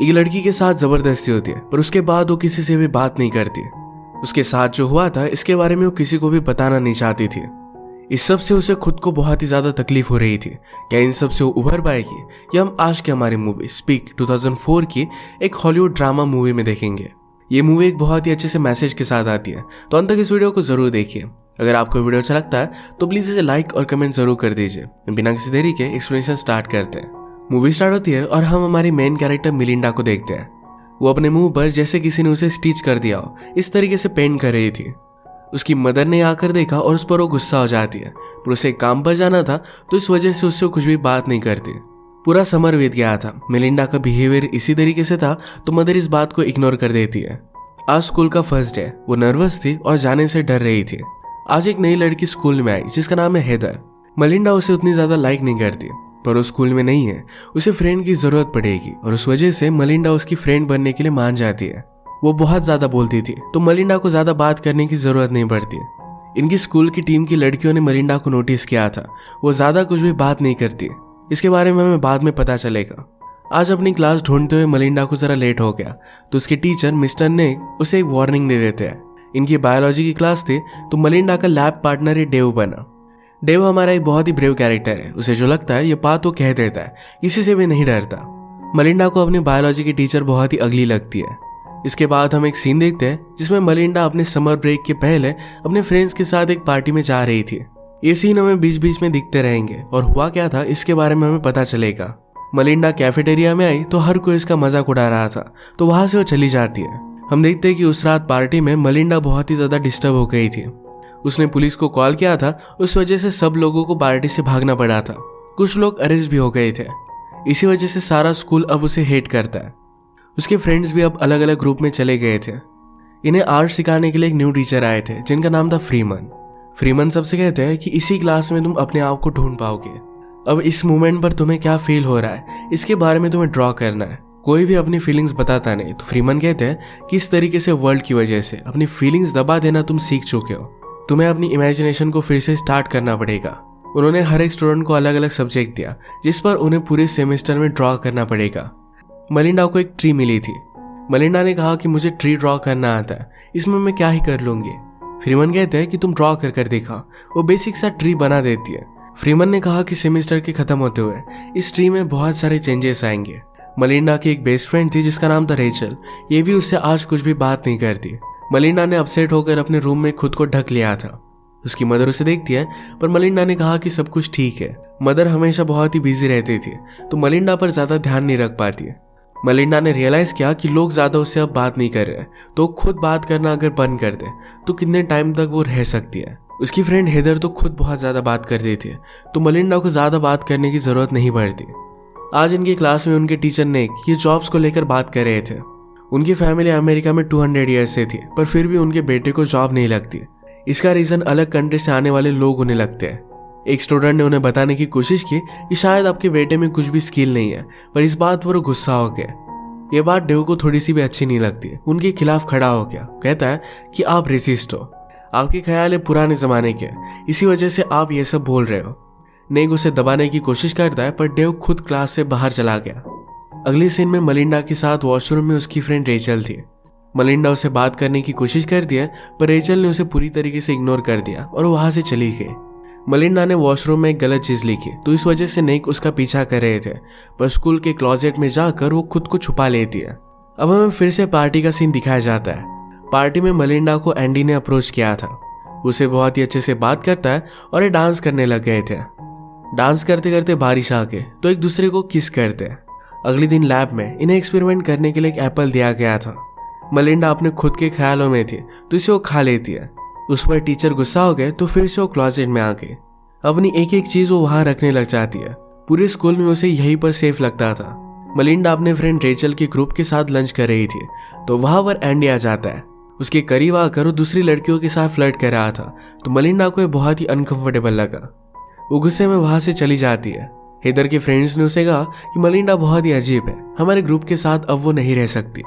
एक लड़की के साथ जबरदस्ती होती है, पर उसके बाद वो किसी से भी बात नहीं करती। उसके साथ जो हुआ था इसके बारे में वो किसी को भी बताना नहीं चाहती थी। इस सब से उसे खुद को बहुत ही ज्यादा तकलीफ हो रही थी। क्या इन सब से वो उभर पाएगी, या हम आज की हमारी मूवी स्पीक 2004 की एक हॉलीवुड ड्रामा मूवी में देखेंगे। ये मूवी एक बहुत ही अच्छे से मैसेज के साथ आती है, तो अंत तक इस वीडियो को जरूर देखिए। अगर आपको वीडियो अच्छा लगता है तो प्लीज इसे लाइक और कमेंट जरूर कर दीजिए। बिना किसी देरी के एक्सप्लेनेशन स्टार्ट करते हैं। मूवी स्टार्ट होती है और हम हमारी मेन कैरेक्टर मिलिंडा को देखते हैं। वो अपने मुंह पर जैसे किसी ने उसे स्टिच कर दिया हो इस तरीके से पेंट कर रही थी। उसकी मदर ने आकर देखा और उस पर वो गुस्सा हो जाती है, पर उसे काम पर जाना था तो इस वजह से उससे कुछ भी बात नहीं करती। पूरा समर बीत गया था। मिलिंडा का बिहेवियर इसी तरीके से था तो मदर इस बात को इग्नोर कर देती है। आज स्कूल का फर्स्ट डे। वो नर्वस थी और जाने से डर रही थी। आज एक नई लड़की स्कूल में आई जिसका नाम है हेदर। मिलिंडा उसे उतनी ज्यादा लाइक नहीं करती, पर वो स्कूल में नहीं है, उसे फ्रेंड की जरूरत पड़ेगी और उस वजह से मिलिंडा उसकी फ्रेंड बनने के लिए मान जाती है। वो बहुत ज्यादा बोलती थी तो मिलिंडा को ज्यादा बात करने की जरूरत नहीं पड़ती। इनकी स्कूल की टीम की लड़कियों ने मिलिंडा को नोटिस किया था। वो ज्यादा कुछ भी बात नहीं करती। इसके बारे में हमें बाद में पता चलेगा। आज अपनी क्लास ढूंढते हुए मिलिंडा को जरा लेट हो गया तो उसके टीचर मिस्टर ने उसे एक वार्निंग दे देते हैं। इनकी बायोलॉजी की क्लास थी तो मिलिंडा का लैब पार्टनर ये डेव बना। डेव हमारा एक बहुत ही ब्रेव कैरेक्टर है। उसे जो लगता है ये बात वो कह देता है, किसी से भी नहीं डरता। मिलिंडा को अपनी बायोलॉजी की टीचर बहुत ही अगली लगती है। इसके बाद हम एक सीन देखते हैं जिसमें मिलिंडा अपने समर ब्रेक के पहले अपने फ्रेंड्स के साथ एक पार्टी में जा रही थी। ये सीन हमें बीच बीच में दिखते रहेंगे और हुआ क्या था इसके बारे में हमें पता चलेगा। मिलिंडा कैफेटेरिया में आई तो हर कोई इसका मजाक उड़ा रहा था, तो वहां से वो चली जाती है। हम देखते हैं कि उस रात पार्टी में मिलिंडा बहुत ही ज्यादा डिस्टर्ब हो गई थी। उसने पुलिस को कॉल किया था, उस वजह से सब लोगों को पार्टी से भागना पड़ा था। कुछ लोग अरेस्ट भी हो गए थे। इसी वजह से सारा स्कूल अब उसे हेट करता है। उसके फ्रेंड्स भी अब अलग अलग ग्रुप में चले गए थे। इन्हें आर्ट सिखाने के लिए एक न्यू टीचर आए थे जिनका नाम था फ्रीमन। फ्रीमन सबसे कहते हैं कि इसी क्लास में तुम अपने आप को ढूंढ पाओगे। अब इस मोमेंट पर तुम्हें क्या फील हो रहा है इसके बारे में तुम्हें ड्रॉ करना है। कोई भी अपनी फीलिंग्स बताता नहीं, तो फ्रीमन कहते हैं कि इस तरीके से वर्ल्ड की वजह से अपनी फीलिंग्स दबा देना तुम सीख चुके हो। तुम्हें अपनी इमेजिनेशन को फिर से स्टार्ट करना पड़ेगा। उन्होंने हर एक स्टूडेंट को अलग अलग सब्जेक्ट दिया जिस पर उन्हें पूरे सेमेस्टर में ड्रॉ करना पड़ेगा। मिलिंडा को एक ट्री मिली थी। मिलिंडा ने कहा कि मुझे ट्री ड्रॉ करना आता है, इसमें मैं क्या ही कर लूंगी। फ्रीमन कहते हैं कि तुम ड्रॉ कर देखा। वो बेसिक सा ट्री बना देती है। फ्रीमन ने कहा कि सेमेस्टर के खत्म होते हुए इस ट्री में बहुत सारे चेंजेस आएंगे। मिलिंडा की एक बेस्ट फ्रेंड थी जिसका नाम था रेचल। ये भी उससे आज कुछ भी बात नहीं करती। मिलिंडा ने अपसेट होकर अपने रूम में खुद को ढक लिया था। उसकी मदर उसे देखती है, पर मिलिंडा ने कहा कि सब कुछ ठीक है। मदर हमेशा बहुत ही बिजी रहती थी तो मिलिंडा पर ज्यादा ध्यान नहीं रख पाती है। मिलिंडा ने रियलाइज किया कि लोग ज्यादा उससे अब बात नहीं कर रहे, तो खुद बात करना अगर बंद कर दे तो कितने टाइम तक वो रह सकती है। उसकी फ्रेंड हेदर तो खुद बहुत ज्यादा बात कर देती है, तो मिलिंडा को ज्यादा बात करने की जरूरत नहीं पड़ती। आज इनकी क्लास में उनके टीचर ने ये जॉब्स को लेकर बात कर रहे थे। उनकी फैमिली अमेरिका में 200 ईयर्स से थी, पर फिर भी उनके बेटे को जॉब नहीं लगती। इसका रीजन अलग कंट्री से आने वाले लोग उन्हें लगते हैं। एक स्टूडेंट ने उन्हें बताने की कोशिश की कि शायद आपके बेटे में कुछ भी स्किल नहीं है, पर इस बात पर वो गुस्सा हो गया। ये बात डेव को थोड़ी सी भी अच्छी नहीं लगती। उनके खिलाफ खड़ा हो गया। कहता है कि आप रेसिस्ट हो, आपके ख्याल है पुराने जमाने के, इसी वजह से आप ये सब बोल रहे हो। नेग उसे दबाने की कोशिश करता है, पर डेव खुद क्लास से बाहर चला गया। अगले सीन में मिलिंडा के साथ वॉशरूम में उसकी फ्रेंड रेचल थी। मिलिंडा उसे बात करने की कोशिश करती है, पर रेचल ने उसे पूरी तरीके से इग्नोर कर दिया और वहां से चली गई। मिलिंडा ने वॉशरूम में एक गलत चीज लिखी, तो इस वजह से नेक उसका पीछा कर रहे थे, पर स्कूल के क्लोजेट में जाकर वो खुद को छुपा लेती है। अब हमें फिर से पार्टी का सीन दिखाया जाता है। पार्टी में मिलिंडा को एंडी ने अप्रोच किया था। उसे बहुत ही अच्छे से बात करता है और ये डांस करने लग गए थे। डांस करते करते बारिश आ गई तो एक दूसरे को किस करते हैं। अगले दिन लैब में इन्हें एक्सपेरिमेंट करने के लिए एक एप्पल दिया गया था। मिलिंडा अपने खुद के ख्यालों में थी तो इसे वो खा लेती है। उस पर टीचर गुस्सा हो गए तो फिर से वो क्लोजेट में आ गई। अपनी एक एक चीज वो वहां रखने लग जाती है। पूरे स्कूल में उसे यहीं पर सेफ लगता था। मिलिंडा अपने फ्रेंड रेचल के ग्रुप के साथ लंच कर रही थी तो वहां पर एंडी आ जाता है। उसके करीब आकर वो दूसरी लड़कियों के साथ फ्लर्ट कर रहा था, तो मिलिंडा को ये बहुत ही अनकंफर्टेबल लगा। वो गुस्से में वहां से चली जाती है। हेदर के फ्रेंड्स ने उसे कहा कि मिलिंडा बहुत ही अजीब है, हमारे ग्रुप के साथ अब वो नहीं रह सकती।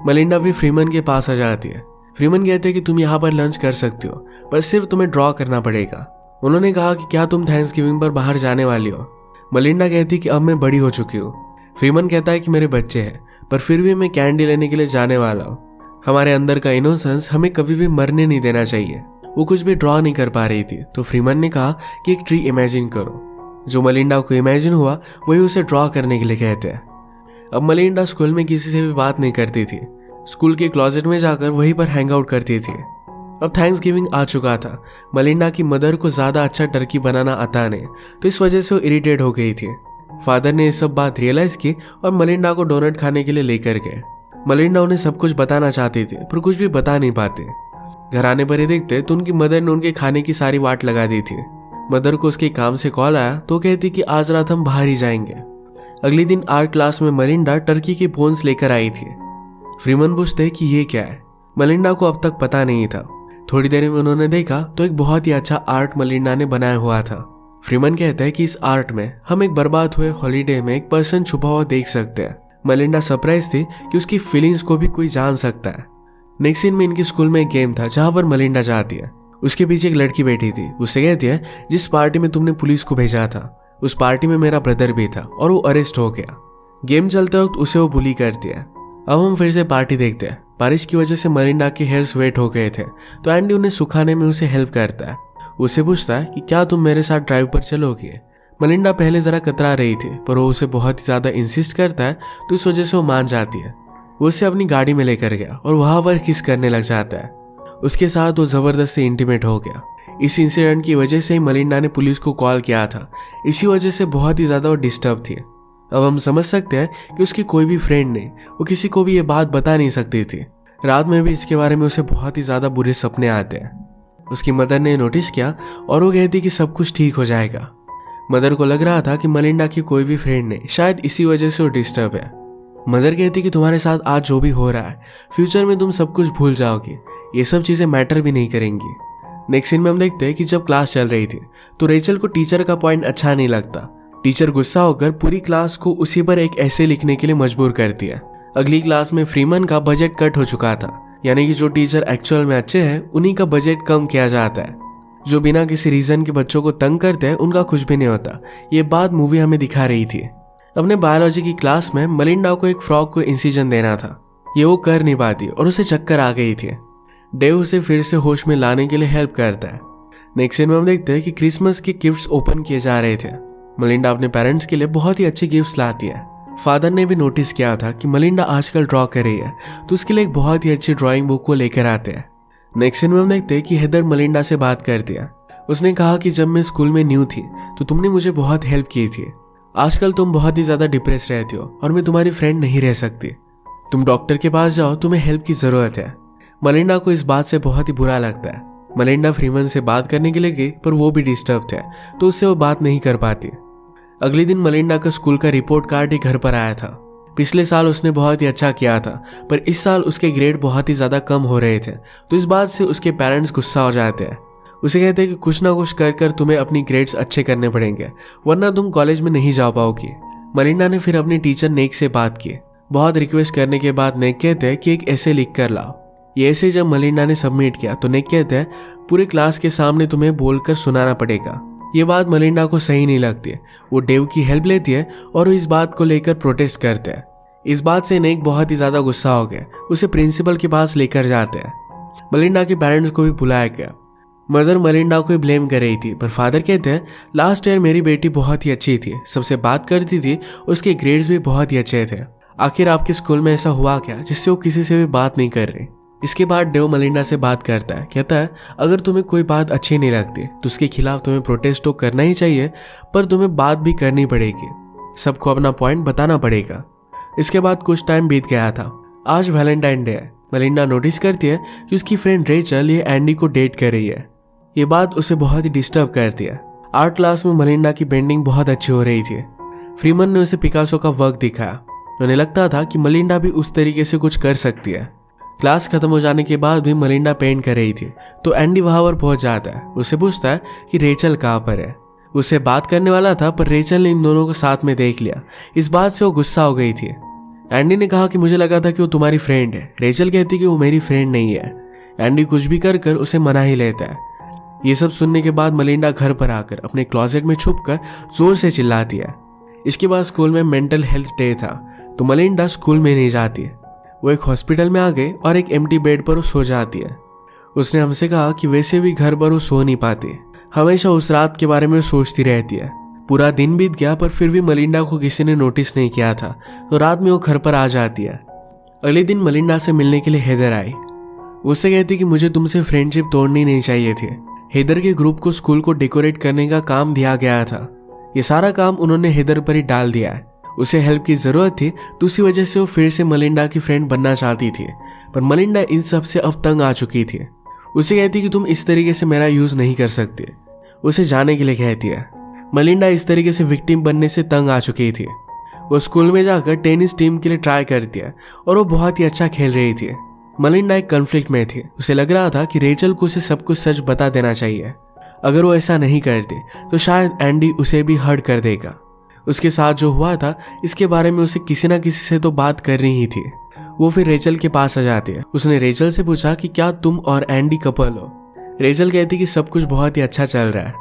मिलिंडा भी फ्रीमन के पास आ जाती है। फ्रीमन कहते हैं कि तुम यहाँ पर लंच कर सकती हो, पर सिर्फ तुम्हें ड्रॉ करना पड़ेगा। उन्होंने कहा कि क्या तुम थैंक्सगिविंग पर बाहर जाने वाली हो। मिलिंडा कहती कि अब मैं बड़ी हो चुकी हूँ। फ्रीमन कहता है कि मेरे बच्चे हैं, पर फिर भी मैं कैंडी लेने के लिए जाने वाला हूँ। हमारे अंदर का इनोसेंस हमें कभी भी मरने नहीं देना चाहिए। वो कुछ भी ड्रॉ नहीं कर पा रही थी, तो फ्रीमन ने कहा कि एक ट्री इमेजिन करो। जो मलिंडा को इमेजिन हुआ वही उसे ड्रॉ करने के लिए कहते हैं। अब मलिंडा स्कूल में किसी से भी बात नहीं करती थी। स्कूल के क्लोजेट में जाकर वहीं पर हैंग आउट करती थी। अब थैंक्स गिविंग आ चुका था। मलिंडा की मदर को ज़्यादा अच्छा टर्की बनाना आता नहीं, तो इस वजह से वो इरिटेट हो गई थी। फादर ने ये सब बात रियलाइज की और मलिंडा को डोनट खाने के लिए लेकर गए। मलिंडा उन्हें सब कुछ बताना चाहती थी, पर कुछ भी बता नहीं पाते। घर आने पर ही देखते तो उनकी मदर ने उनके खाने की सारी वाट लगा दी थी। मदर को उसके काम से कॉल आया तो कहती कि आज रात हम बाहर ही जाएंगे। अगले दिन आर्ट क्लास में मलिंडा टर्की की बोन्स लेकर आई थी। फ्रीमन पूछते कि ये क्या है। मलिंडा को अब तक पता नहीं था। थोड़ी देर में उन्होंने देखा तो एक बहुत ही अच्छा आर्ट मलिंडा ने बनाया हुआ था। फ्रीमन कहता है कि इस आर्ट में हम एक बर्बाद हुए हॉलीडे में एक पर्सन छुपा हुआ देख सकते हैं। मलिंडा सरप्राइज थी कि उसकी फीलिंग्स को भी कोई जान सकता है। नेक्स्ट सीन में इनके स्कूल में एक गेम था जहां पर मलिंडा जाती है। उसके पीछे एक लड़की बैठी थी। उससे कहती है जिस पार्टी में तुमने पुलिस को भेजा था उस पार्टी में मेरा ब्रदर भी था और वो अरेस्ट हो गया। गेम चलते वक्त उसे वो बुली करती है। अब हम फिर से पार्टी देखते हैं। बारिश की वजह से मलिंडा के हेयर्स वेट हो गए थे, तो एंडी उन्हें सुखाने में उसे हेल्प करता है। उसे पूछता है कि क्या तुम मेरे साथ ड्राइव पर चलोगे। मलिंडा पहले जरा कतरा रही थी, पर वो उसे बहुत ही ज्यादा इंसिस्ट करता है, तो इस वजह से वो मान जाती है। वो उसे अपनी गाड़ी में लेकर गया और वहां पर किस करने लग जाता है। उसके साथ वो जबरदस्ती इंटीमेट हो गया। इस इंसिडेंट की वजह से ही मलिंडा ने पुलिस को कॉल किया था। इसी वजह से बहुत ही ज्यादा वो डिस्टर्ब थी। अब हम समझ सकते हैं कि उसकी कोई भी फ्रेंड नहीं, वो किसी को भी ये बात बता नहीं सकती थी। रात में भी इसके बारे में उसे बहुत ही ज्यादा बुरे सपने आते हैं। उसकी मदर ने नोटिस किया और वो कहती कि सब कुछ ठीक हो जाएगा। मदर को लग रहा था कि मलिंडा की कोई भी फ्रेंड नहीं, शायद इसी वजह से वो डिस्टर्ब है। मदर कहती कि तुम्हारे साथ आज जो भी हो रहा है फ्यूचर में तुम सब कुछ भूल जाओगे, ये सब चीजें मैटर भी नहीं करेंगी। नेक्स्ट सीन में हम देखते हैं कि जब क्लास चल रही थी तो रेचल को टीचर का पॉइंट अच्छा नहीं लगता। टीचर गुस्सा होकर पूरी क्लास को उसी पर एक ऐसे लिखने के लिए मजबूर करती है। अगली क्लास में फ्रीमन का बजट कट हो चुका था, यानी कि जो टीचर एक्चुअल में अच्छे हैं उन्हीं का बजट कम किया जाता है। जो बिना किसी रीजन के बच्चों को तंग करते हैं उनका कुछ भी नहीं होता। ये बात मूवी हमें दिखा रही थी। अपने बायोलॉजी की क्लास में मलिंडा को एक फ्रॉग को इंसिजन देना था। ये वो कर नहीं पाती और उसे चक्कर आ गई थी। डेव उसे फिर से होश में लाने के लिए हेल्प करता है। नेक्स्ट सीन में हम देखते हैं कि क्रिसमस के गिफ्ट्स ओपन किए जा रहे थे। मलिंडा अपने पेरेंट्स के लिए बहुत ही अच्छे गिफ्ट्स लाती है। फादर ने भी नोटिस किया था कि मलिंडा आजकल ड्रॉ कर रही है, तो उसके लिए एक बहुत ही अच्छी ड्राइंग बुक को लेकर आते हैं। नेक्स्ट सीन में हम देखते हैं कि हेदर मलिंडा से बात करती है। उसने कहा कि जब मैं स्कूल में न्यू थी तो तुमने मुझे बहुत हेल्प की थी। आजकल तुम बहुत ही ज्यादा डिप्रेस रहती हो और मैं तुम्हारी फ्रेंड नहीं रह सकती। तुम डॉक्टर के पास जाओ, तुम्हें हेल्प की जरूरत है। मलिंडा को इस बात से बहुत ही बुरा लगता है। मलिंडा फ्रीमन से बात करने के लिए गई, पर वो भी डिस्टर्ब थे, तो उससे वो बात नहीं कर पाती। अगले दिन मलिंडा का स्कूल का रिपोर्ट कार्ड ही घर पर आया था। पिछले साल उसने बहुत ही अच्छा किया था, पर इस साल उसके ग्रेड बहुत ही ज्यादा कम हो रहे थे, तो इस बात से उसके पेरेंट्स गुस्सा हो जाते हैं। उसे कहते हैं कि कुछ ना कुछ कर कर तुम्हें अपनी ग्रेड्स अच्छे करने पड़ेंगे, वरना तुम कॉलेज में नहीं जा पाओगी। मलिंडा ने फिर अपनी टीचर नेक से बात की। बहुत रिक्वेस्ट करने के बाद नेक कहते हैं कि एक ऐसे लिख कर लाओ। ये ऐसे जब मलिंडा ने सबमिट किया तो नेक कहते हैं पूरे क्लास के सामने तुम्हें बोलकर सुनाना पड़ेगा। ये बात मलिंडा को सही नहीं लगती। वो डेव की हेल्प लेती है और वो इस बात को लेकर प्रोटेस्ट करते हैं। इस बात से नेक बहुत ही ज्यादा गुस्सा हो गया। उसे प्रिंसिपल के पास लेकर जाते हैं। मलिंडा के पेरेंट्स को भी बुलाया गया। मदर मलिंडा को ब्लेम कर रही थी, पर फादर कहते हैं लास्ट ईयर मेरी बेटी बहुत ही अच्छी थी, सबसे बात करती थी, उसके ग्रेड्स भी बहुत ही अच्छे थे। आखिर आपके स्कूल में ऐसा हुआ क्या जिससे वो किसी से भी बात नहीं कर रही। इसके बाद डेव मलिंडा से बात करता है। कहता है अगर तुम्हें कोई बात अच्छी नहीं लगती तो उसके खिलाफ तुम्हें प्रोटेस्ट तो करना ही चाहिए, पर तुम्हें बात भी करनी पड़ेगी। सबको अपना पॉइंट बताना पड़ेगा। इसके बाद कुछ टाइम बीत गया था। आज वैलेंटाइन डे है। मलिंडा नोटिस करती है कि उसकी फ्रेंड रेचल ये एंडी को डेट कर रही है। ये बात उसे बहुत ही डिस्टर्ब करती है। आर्ट क्लास में मलिंडा की पेंटिंग बहुत अच्छी हो रही थी। फ्रीमन ने उसे पिकासो का वर्क दिखाया। उन्हें लगता था कि मलिंडा भी उस तरीके से कुछ कर सकती है। क्लास खत्म हो जाने के बाद भी मलिंडा पेंट कर रही थी, तो एंडी वहां पर पहुंच जाता है। उसे पूछता है कि रेचल कहाँ पर है। उससे बात करने वाला था, पर रेचल ने इन दोनों को साथ में देख लिया। इस बात से वो गुस्सा हो गई थी। एंडी ने कहा कि मुझे लगा था कि वो तुम्हारी फ्रेंड है। रेचल कहती कि वो मेरी फ्रेंड नहीं है। एंडी कुछ भी कर कर उसे मना ही लेता है। ये सब सुनने के बाद मलिंडा घर पर आकर अपने क्लोजेट में छुपकर जोर से चिल्लाती है। इसके बाद स्कूल में मेंटल हेल्थ डे था, तो मलिंडा स्कूल में नहीं जाती है। वो एक हॉस्पिटल में आ गए और एक एम्प्टी बेड पर वो सो जाती है। उसने हमसे कहा कि वैसे भी घर पर वो सो नहीं पाती, हमेशा उस रात के बारे में सोचती रहती है। पूरा दिन बीत गया पर फिर भी मलिंडा को किसी ने नोटिस नहीं किया था, तो रात में वो घर पर आ जाती है। अगले दिन मलिंडा से मिलने के लिए हेदर आई। उससे कहती कि मुझे तुमसे फ्रेंडशिप तोड़नी नहीं चाहिए थी। हेदर के ग्रुप को स्कूल को डेकोरेट करने का काम दिया गया था। ये सारा काम उन्होंने हेदर पर ही डाल दिया है। उसे हेल्प की जरूरत थी तो उसी वजह से वो फिर से मलिंडा की फ्रेंड बनना चाहती थी, पर मलिंडा इन सब से अब तंग आ चुकी थी। उसे कहती कि तुम इस तरीके से मेरा यूज नहीं कर सकते। उसे जाने के लिए कहती है। मलिंडा इस तरीके से विक्टिम बनने से तंग आ चुकी थी। वो स्कूल में जाकर टेनिस टीम के लिए ट्राई करती है और वो बहुत ही अच्छा खेल रही थी। मलिंडा एक कॉन्फ्लिक्ट में थी। उसे लग रहा था कि रेचल को उसे सब कुछ सच बता देना चाहिए। अगर वो ऐसा नहीं करती तो शायद एंडी उसे भी हर्ट कर देगा। उसके साथ जो हुआ था इसके बारे में उसे किसी ना किसी से तो बात करनी ही थी। वो फिर रेचल के पास आ जाती है। उसने रेचल से पूछा कि क्या तुम और एंडी कपल हो। रेचल कहती कि सब कुछ बहुत ही अच्छा चल रहा है।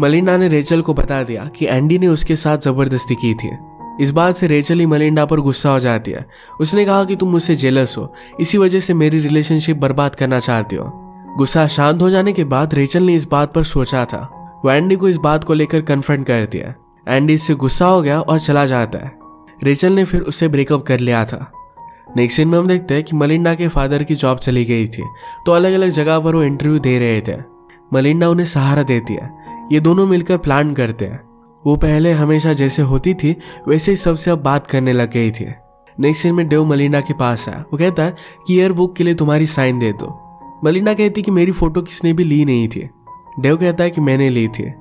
मलिंडा ने रेचल को बता दिया कि एंडी ने उसके साथ जबरदस्ती की थी। इस बात से रेचल ही मलिंडा पर गुस्सा हो जाती है। उसने कहा कि तुम मुझसे जेलस हो, इसी वजह से मेरी रिलेशनशिप बर्बाद करना चाहती हो। गुस्सा शांत हो जाने के बाद रेचल ने इस बात पर सोचा था। वो एंडी को इस बात को लेकर कन्फ्रंट कर दिया। एंडी इससे गुस्सा हो गया और चला जाता है। रेचल ने फिर उससे ब्रेकअप कर लिया था। नेक्स्ट सीन में हम देखते हैं कि मलिंडा के फादर की जॉब चली गई थी, तो अलग अलग जगह पर वो इंटरव्यू दे रहे थे। मलिंडा उन्हें सहारा देती है। ये दोनों मिलकर प्लान करते हैं। वो पहले हमेशा जैसे होती थी वैसे ही सबसे अब बात करने लग गई थी। नेक्स्ट सीन में डेव मलिंडा के पास आया। वो कहता है कि ईयर बुक के लिए तुम्हारी साइन दे दो। मलिंडा कहती कि मेरी फोटो किसने भी ली नहीं थी। डेव कहता है कि मैंने ली थी।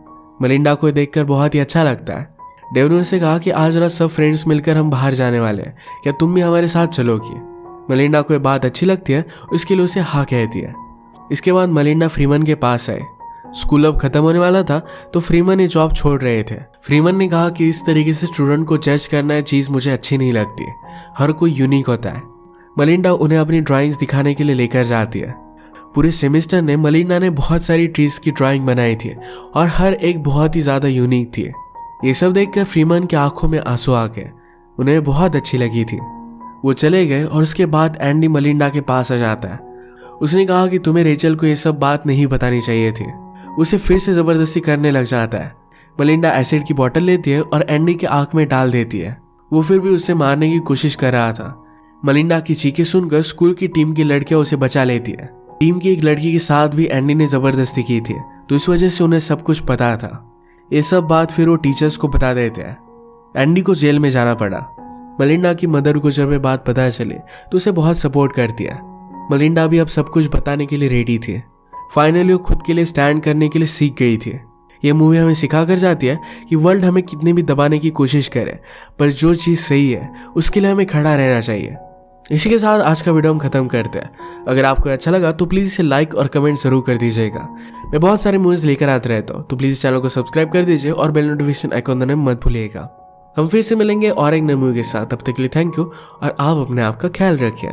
मलिंडा को देखकर बहुत ही अच्छा लगता है। डेव ने उससे कहा कि आज रात सब फ्रेंड्स मिलकर हम बाहर जाने वाले हैं, क्या तुम भी हमारे साथ चलोगी। मलिंडा को ये बात अच्छी लगती है, उसके लिए उसे हाँ कहती है। इसके बाद मलिंडा फ्रीमन के पास आए। स्कूल अब खत्म होने वाला था तो फ्रीमन ये जॉब छोड़ रहे थे। फ्रीमन ने कहा कि इस तरीके से स्टूडेंट को जज करना है चीज मुझे अच्छी नहीं लगती। हर कोई यूनिक होता है। मलिंडा उन्हें अपनी ड्राइंग्स दिखाने के लिए लेकर जाती है। पूरे सेमेस्टर में मलिंडा ने बहुत सारी ट्रीज की ड्राइंग बनाई थी और हर एक बहुत ही ज्यादा यूनिक थी। ये सब देखकर फ्रीमन की आंखों में आंसू आ गए। उन्हें बहुत अच्छी लगी थी। वो चले गए और उसके बाद एंडी मलिंडा के पास आ जाता है। उसने कहा कि तुम्हें रेचल को ये सब बात नहीं बतानी चाहिए थी। उसे फिर से जबरदस्ती करने लग जाता है। मलिंडा एसिड की बोतल लेती है और एंडी के आंख में डाल देती है। वो फिर भी उसे मारने की कोशिश कर रहा था। मलिंडा की चीखें सुनकर स्कूल की टीम की लड़कियां उसे बचा लेती है। टीम की एक लड़की के साथ भी एंडी ने जबरदस्ती की थी, तो इस वजह से उन्हें सब कुछ पता था। ये सब बात फिर वो टीचर्स को बता देते हैं। एंडी को जेल में जाना पड़ा। मलिंडा की मदर को जब ये बात पता चली तो उसे बहुत सपोर्ट करती है। मलिंडा भी अब सब कुछ बताने के लिए रेडी थी। फाइनली वो खुद के लिए स्टैंड करने के लिए सीख गई थी। ये मूवी हमें सिखा कर जाती है कि वर्ल्ड हमें कितनी भी दबाने की कोशिश करे, पर जो चीज़ सही है उसके लिए हमें खड़ा रहना चाहिए। इसी के साथ आज का वीडियो हम खत्म करते हैं। अगर आपको अच्छा लगा तो प्लीज़ इसे लाइक और कमेंट जरूर कर दीजिएगा। मैं बहुत सारे मूवीज लेकर आते रहता हूँ, तो प्लीज़ चैनल को सब्सक्राइब कर दीजिए और बेल नोटिफिकेशन आइकॉन दबाना मत भूलिएगा। हम फिर से मिलेंगे और एक नई मूवी के साथ। तब तक के लिए थैंक यू और आप अपने आप का ख्याल रखिए।